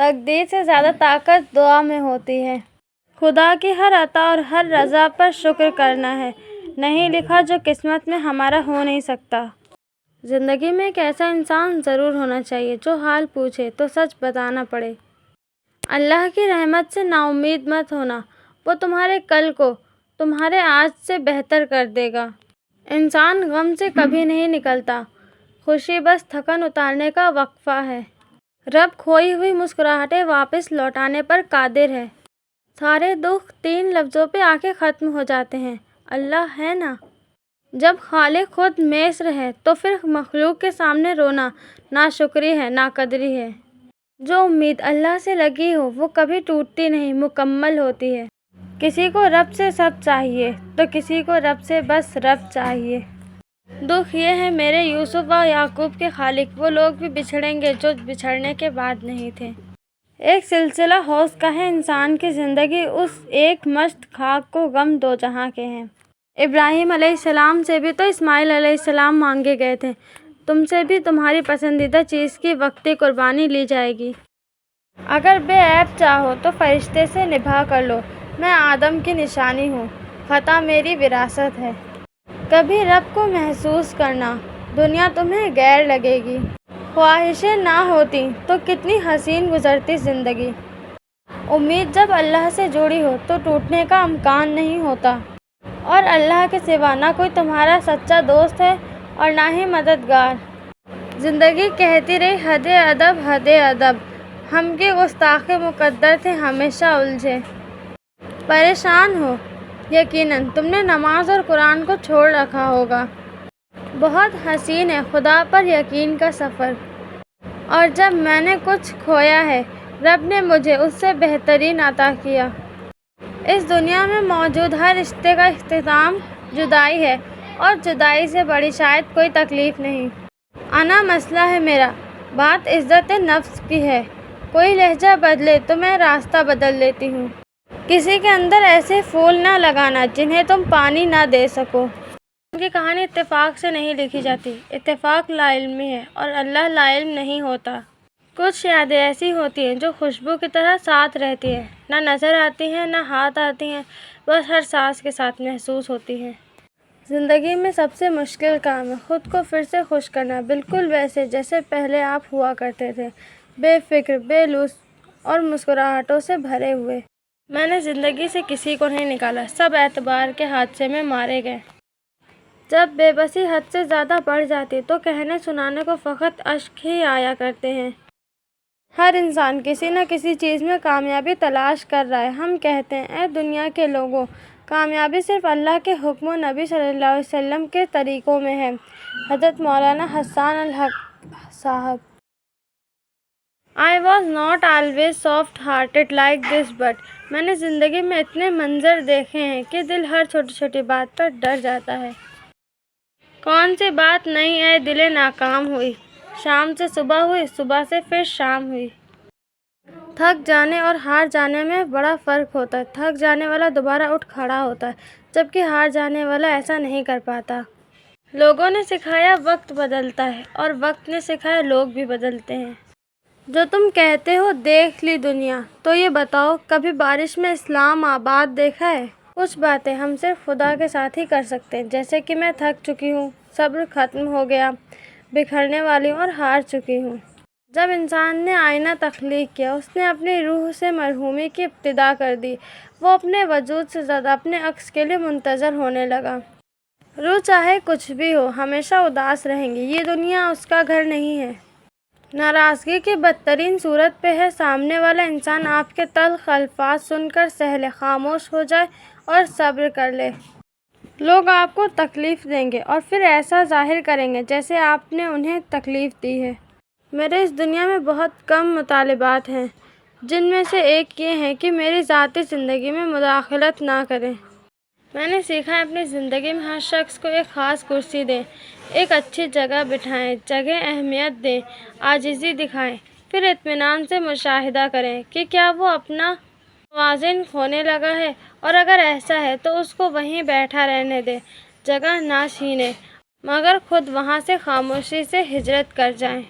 تقدیر سے زیادہ طاقت دعا میں ہوتی ہے۔ خدا کی ہر عطا اور ہر رضا پر شکر کرنا ہے۔ نہیں لکھا جو قسمت میں ہمارا ہو نہیں سکتا۔ زندگی میں ایک ایسا انسان ضرور ہونا چاہیے جو حال پوچھے تو سچ بتانا پڑے۔ اللہ کی رحمت سے نا امید مت ہونا، وہ تمہارے کل کو تمہارے آج سے بہتر کر دے گا۔ انسان غم سے کبھی نہیں نکلتا، خوشی بس تھکن اتارنے کا وقفہ ہے۔ رب کھوئی ہوئی مسکراہٹیں واپس لوٹانے پر قادر ہے۔ سارے دکھ 3 لفظوں پہ آ کے ختم ہو جاتے ہیں، اللہ ہے نا۔ جب خالق خود میسر ہے تو پھر مخلوق کے سامنے رونا ناشکری ہے، ناقدری ہے۔ جو امید اللہ سے لگی ہو وہ کبھی ٹوٹتی نہیں، مکمل ہوتی ہے۔ کسی کو رب سے سب چاہیے تو کسی کو رب سے بس رب چاہیے۔ دکھ یہ ہے میرے یوسف و یعقوب کے خالق، وہ لوگ بھی بچھڑیں گے جو بچھڑنے کے بعد نہیں تھے۔ ایک سلسلہ حوض کا ہے انسان کی زندگی، اس ایک مشت خاک کو غم 2 جہاں کے ہیں۔ ابراہیم علیہ السلام سے بھی تو اسماعیل علیہ السلام مانگے گئے تھے، تم سے بھی تمہاری پسندیدہ چیز کی وقتی قربانی لی جائے گی۔ اگر بے عیب چاہو تو فرشتے سے نبھا کر لو، میں آدم کی نشانی ہوں، خطا میری وراثت ہے۔ کبھی رب کو محسوس کرنا، دنیا تمہیں غیر لگے گی۔ خواہشیں نہ ہوتی تو کتنی حسین گزرتی زندگی۔ امید جب اللہ سے جڑی ہو تو ٹوٹنے کا امکان نہیں ہوتا، اور اللہ کے سوا نہ کوئی تمہارا سچا دوست ہے اور نہ ہی مددگار۔ زندگی کہتی رہی حد ادب حد ادب، ہم کی گستاخ مقدر تھے ہمیشہ الجھے۔ پریشان ہو، یقیناً تم نے نماز اور قرآن کو چھوڑ رکھا ہوگا۔ بہت حسین ہے خدا پر یقین کا سفر، اور جب میں نے کچھ کھویا ہے رب نے مجھے اس سے بہترین عطا کیا۔ اس دنیا میں موجود ہر رشتے کا اختتام جدائی ہے، اور جدائی سے بڑی شاید کوئی تکلیف نہیں۔ انا مسئلہ ہے میرا، بات عزت نفس کی ہے، کوئی لہجہ بدلے تو میں راستہ بدل لیتی ہوں۔ کسی کے اندر ایسے پھول نہ لگانا جنہیں تم پانی نہ دے سکو۔ ان کی کہانی اتفاق سے نہیں لکھی جاتی، اتفاق لا علمی ہے اور اللہ لا علم نہیں ہوتا۔ کچھ یادیں ایسی ہوتی ہیں جو خوشبو کی طرح ساتھ رہتی ہیں، نہ نظر آتی ہیں نہ ہاتھ آتی ہیں، بس ہر سانس کے ساتھ محسوس ہوتی ہیں۔ زندگی میں سب سے مشکل کام ہے خود کو پھر سے خوش کرنا، بالکل ویسے جیسے پہلے آپ ہوا کرتے تھے، بے فکر، بے لوث اور مسکراہٹوں سے بھرے ہوئے۔ میں نے زندگی سے کسی کو نہیں نکالا، سب اعتبار کے حادثے میں مارے گئے۔ جب بے بسی حد سے زیادہ بڑھ جاتی تو کہنے سنانے کو فقط اشک ہی آیا کرتے ہیں۔ ہر انسان کسی نہ کسی چیز میں کامیابی تلاش کر رہا ہے۔ ہم کہتے ہیں اے دنیا کے لوگوں، کامیابی صرف اللہ کے حکم و نبی صلی اللہ علیہ وسلم کے طریقوں میں ہے۔ حضرت مولانا حسان الحق صاحب۔ I was not always soft-hearted like this but میں نے زندگی میں اتنے منظر دیکھے ہیں کہ دل ہر چھوٹی چھوٹی بات پر ڈر جاتا ہے۔ کون سی بات نہیں اے دل ناکام ہوئی، شام سے صبح ہوئی، صبح سے پھر شام ہوئی۔ تھک جانے اور ہار جانے میں بڑا فرق ہوتا ہے، تھک جانے والا دوبارہ اٹھ کھڑا ہوتا ہے جبکہ ہار جانے والا ایسا نہیں کر پاتا۔ لوگوں نے سکھایا وقت بدلتا ہے اور وقت نے سکھایا لوگ بھی بدلتے ہیں۔ جو تم کہتے ہو دیکھ لی دنیا، تو یہ بتاؤ کبھی بارش میں اسلام آباد دیکھا ہے؟ کچھ باتیں ہم صرف خدا کے ساتھ ہی کر سکتے ہیں، جیسے کہ میں تھک چکی ہوں، صبر ختم ہو گیا، بکھرنے والی ہوں اور ہار چکی ہوں۔ جب انسان نے آئینہ تخلیق کیا، اس نے اپنی روح سے مرحومی کی ابتدا کر دی، وہ اپنے وجود سے زیادہ اپنے عکس کے لیے منتظر ہونے لگا۔ روح چاہے کچھ بھی ہو ہمیشہ اداس رہیں گی، یہ دنیا اس کا گھر نہیں ہے۔ ناراضگی کی بدترین صورت پہ ہے سامنے والا انسان آپ کے تلخ الفاظ سن کر سہلے خاموش ہو جائے اور صبر کر لے۔ لوگ آپ کو تکلیف دیں گے اور پھر ایسا ظاہر کریں گے جیسے آپ نے انہیں تکلیف دی ہے۔ میرے اس دنیا میں بہت کم مطالبات ہیں، جن میں سے ایک یہ ہے کہ میری ذاتی زندگی میں مداخلت نہ کریں۔ میں نے سیکھا ہے اپنی زندگی میں ہر شخص کو ایک خاص کرسی دیں، ایک اچھی جگہ بٹھائیں، جگہ اہمیت دیں، عاجزی دکھائیں، پھر اطمینان سے مشاہدہ کریں کہ کیا وہ اپنا توازن کھونے لگا ہے، اور اگر ایسا ہے تو اس کو وہیں بیٹھا رہنے دیں، جگہ نہ چھینیں، مگر خود وہاں سے خاموشی سے ہجرت کر جائیں۔